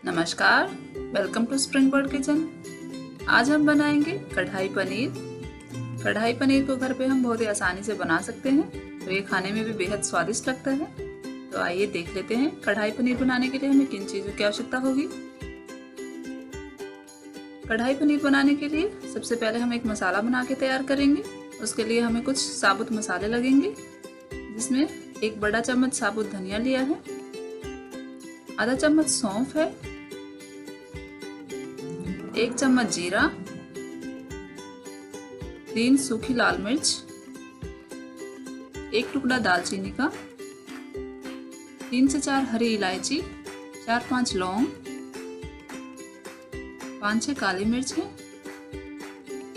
नमस्कार, welcome to Spring Bird Kitchen. आज हम बनाएंगे कढ़ाई पनीर। कढ़ाई पनीर को घर पे हम बहुत ही आसानी से बना सकते हैं, तो ये खाने में भी बेहद स्वादिष्ट लगता है। तो आइए देख लेते हैं कढ़ाई पनीर बनाने के लिए हमें किन चीज़ों की आवश्यकता होगी। कढ़ाई पनीर बनाने के लिए सबसे पहले हम एक मसाला बना के तैयार करेंगे। उसके लिए हमें कुछ साबुत मसाले लगेंगे, जिसमें एक बड़ा चम्मच साबुत धनिया लिया है, आधा चम्मच सौंफ है, 1 चम्मच जीरा, 3 सूखी लाल मिर्च, 1 टुकड़ा दालचीनी का, 3 से 4 हरी इलायची, 4-5 लौंग, 5-6 काली मिर्च है,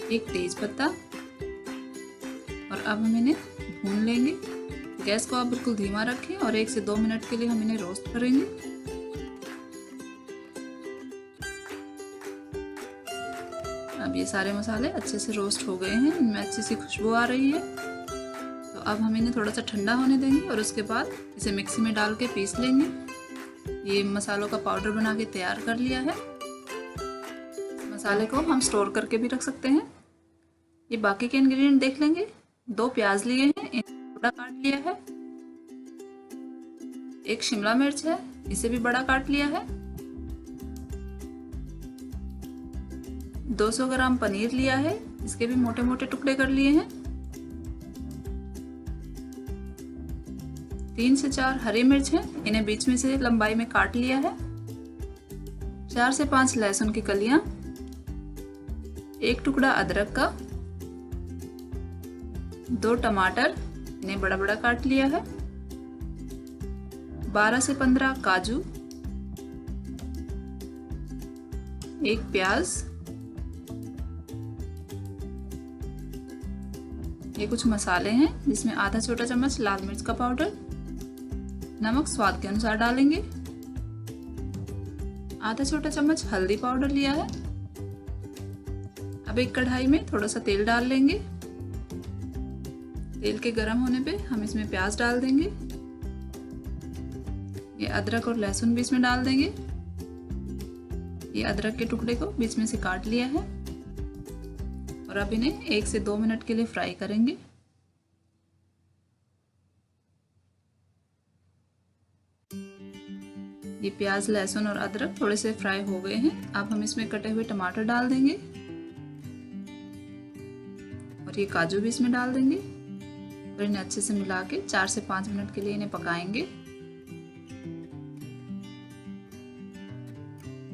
1 तेज पत्ता। और अब हम इन्हें भून लेंगे। गैस को आप बिल्कुल धीमा रखें और 1 से 2 मिनट के लिए हम इन्हें रोस्ट करेंगे। अब ये सारे मसाले अच्छे से रोस्ट हो गए हैं, इनमें अच्छी सी खुशबू आ रही है। तो अब हम इन्हें थोड़ा सा ठंडा होने देंगे और उसके बाद इसे मिक्सी में डाल के पीस लेंगे। ये मसालों का पाउडर बना के तैयार कर लिया है। मसाले को हम स्टोर करके भी रख सकते हैं। ये बाकी के इंग्रेडिएंट देख लेंगे। 2 प्याज लिए हैं, इन्हें बड़ा काट लिया है। 1 शिमला मिर्च है, इसे भी बड़ा काट लिया है। 200 ग्राम पनीर लिया है, इसके भी मोटे मोटे टुकड़े कर लिए हैं। 3 से 4 हरी मिर्च हैं, इन्हें बीच में से लंबाई में काट लिया है। 4 से 5 लहसुन की कलियां, 1 टुकड़ा अदरक का, 2 टमाटर, इन्हें बड़ा बड़ा काट लिया है। 12 से 15 काजू, 1 प्याज। ये कुछ मसाले हैं, जिसमें आधा छोटा चम्मच लाल मिर्च का पाउडर, नमक स्वाद के अनुसार डालेंगे, आधा छोटा चम्मच हल्दी पाउडर लिया है। अब एक कढ़ाई में थोड़ा सा तेल डाल लेंगे। तेल के गर्म होने पे हम इसमें प्याज डाल देंगे। ये अदरक और लहसुन भी इसमें डाल देंगे। ये अदरक के टुकड़े को बीच में से काट लिया है और अब इन्हें 1 से 2 मिनट के लिए फ्राई करेंगे। ये प्याज, लहसुन और अदरक थोड़े से फ्राई हो गए हैं। अब हम इसमें कटे हुए टमाटर डाल देंगे और ये काजू भी इसमें डाल देंगे और इन्हें अच्छे से मिला के 4 से 5 मिनट के लिए इन्हें पकाएंगे।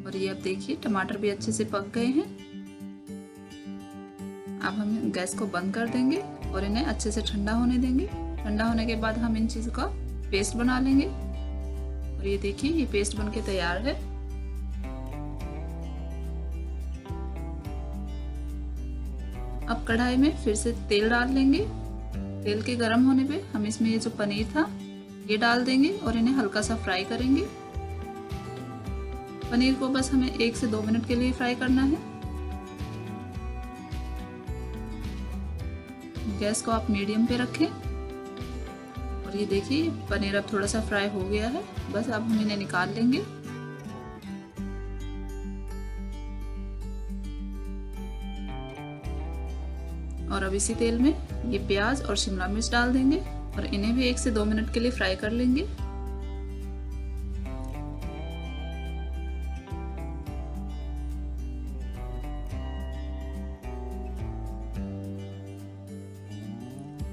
और ये अब देखिए टमाटर भी अच्छे से पक गए हैं। अब हम गैस को बंद कर देंगे और इन्हें अच्छे से ठंडा होने देंगे। ठंडा होने के बाद हम इन चीज़ों का पेस्ट बना लेंगे। और ये देखिए ये पेस्ट बनके तैयार है। अब कढ़ाई में फिर से तेल डाल लेंगे। तेल के गर्म होने पे हम इसमें ये जो पनीर था ये डाल देंगे और इन्हें हल्का सा फ्राई करेंगे। पनीर को बस हमें 1 से 2 मिनट के लिए फ्राई करना है। गैस को आप मीडियम पे रखें। और ये देखिए पनीर अब थोड़ा सा फ्राई हो गया है। बस अब हम इन्हें निकाल लेंगे। और अब इसी तेल में ये प्याज और शिमला मिर्च डाल देंगे और इन्हें भी 1 से 2 मिनट के लिए फ्राई कर लेंगे।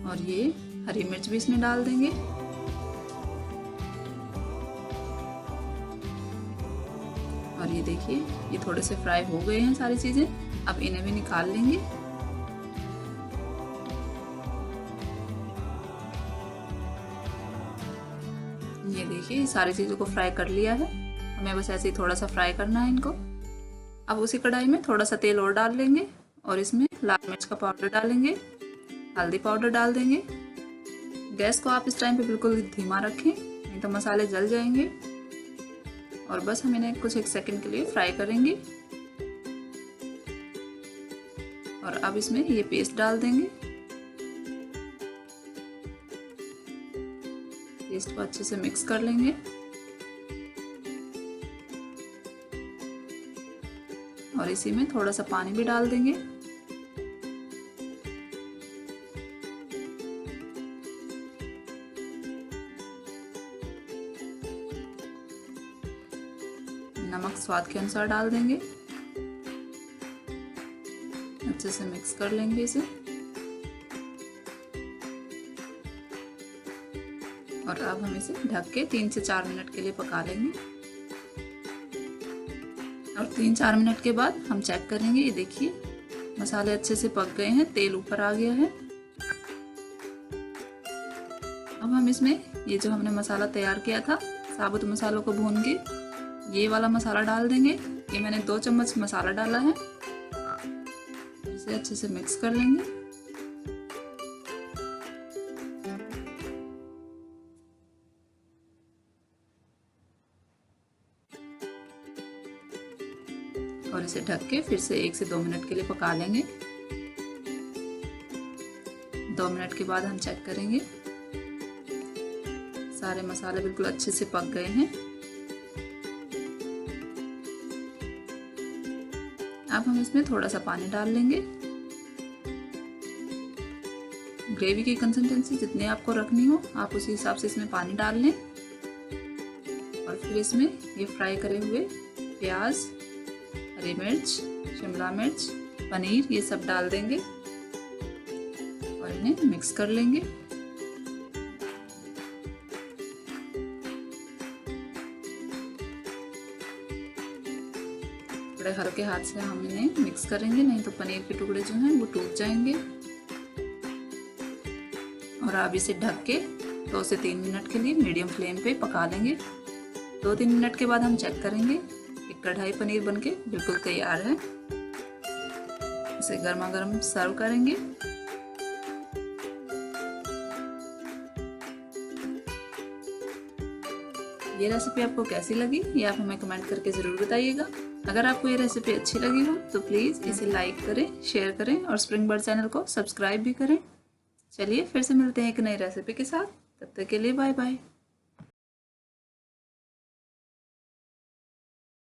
और ये हरी मिर्च भी इसमें डाल देंगे। और ये देखिए ये थोड़े से फ्राई हो गए हैं सारी चीजें। अब इन्हें भी निकाल लेंगे। ये देखिए सारी चीजों को फ्राई कर लिया है। हमें बस ऐसे ही थोड़ा सा फ्राई करना है इनको। अब उसी कढ़ाई में थोड़ा सा तेल और डाल लेंगे और इसमें लाल मिर्च का पाउडर डालेंगे, हल्दी पाउडर डाल देंगे। गैस को आप इस टाइम पे बिल्कुल धीमा रखें, नहीं तो मसाले जल जाएंगे। और बस हम इन्हें कुछ 1 सेकंड के लिए फ्राई करेंगे। और अब इसमें ये पेस्ट डाल देंगे। पेस्ट को अच्छे से मिक्स कर लेंगे। और इसी में थोड़ा सा पानी भी डाल देंगे। नमक स्वाद के अनुसार डाल देंगे। अच्छे से मिक्स कर लेंगे इसे। और अब हम इसे ढक के 3 से 4 मिनट के लिए पका लेंगे। और 3-4 मिनट के बाद हम चेक करेंगे। ये देखिए मसाले अच्छे से पक गए हैं, तेल ऊपर आ गया है। अब हम इसमें ये जो हमने मसाला तैयार किया था, साबुत मसालों को भून के, ये वाला मसाला डाल देंगे। ये मैंने 2 चम्मच मसाला डाला है। इसे अच्छे से मिक्स कर लेंगे। और इसे ढक के फिर से 1 से 2 मिनट के लिए पका लेंगे। 2 मिनट के बाद हम चेक करेंगे। सारे मसाले बिल्कुल अच्छे से पक गए हैं। अब हम इसमें थोड़ा सा पानी डाल लेंगे। ग्रेवी की कंसिस्टेंसी जितनी आपको रखनी हो आप उसी हिसाब से इसमें पानी डाल लें। और फिर इसमें ये फ्राई करे हुए प्याज, हरी मिर्च, शिमला मिर्च, पनीर, ये सब डाल देंगे और इन्हें मिक्स कर लेंगे। थोड़े हल्के हाथ से हम इन्हें मिक्स करेंगे, नहीं तो पनीर के टुकड़े जो हैं वो टूट जाएंगे। और अब इसे ढक के 2 से 3 मिनट के लिए मीडियम फ्लेम पे पका लेंगे। 2-3 मिनट के बाद हम चेक करेंगे। एक कढ़ाई पनीर बनके बिल्कुल तैयार है। इसे गर्मा गर्म सर्व करेंगे। ये रेसिपी आपको कैसी लगी ये आप हमें कमेंट करके ज़रूर बताइएगा। अगर आपको ये रेसिपी अच्छी लगी हो तो प्लीज़ इसे लाइक करें, शेयर करें और स्प्रिंग बर्ड चैनल को सब्सक्राइब भी करें। चलिए फिर से मिलते हैं एक नई रेसिपी के साथ। तब तक के लिए बाय बाय।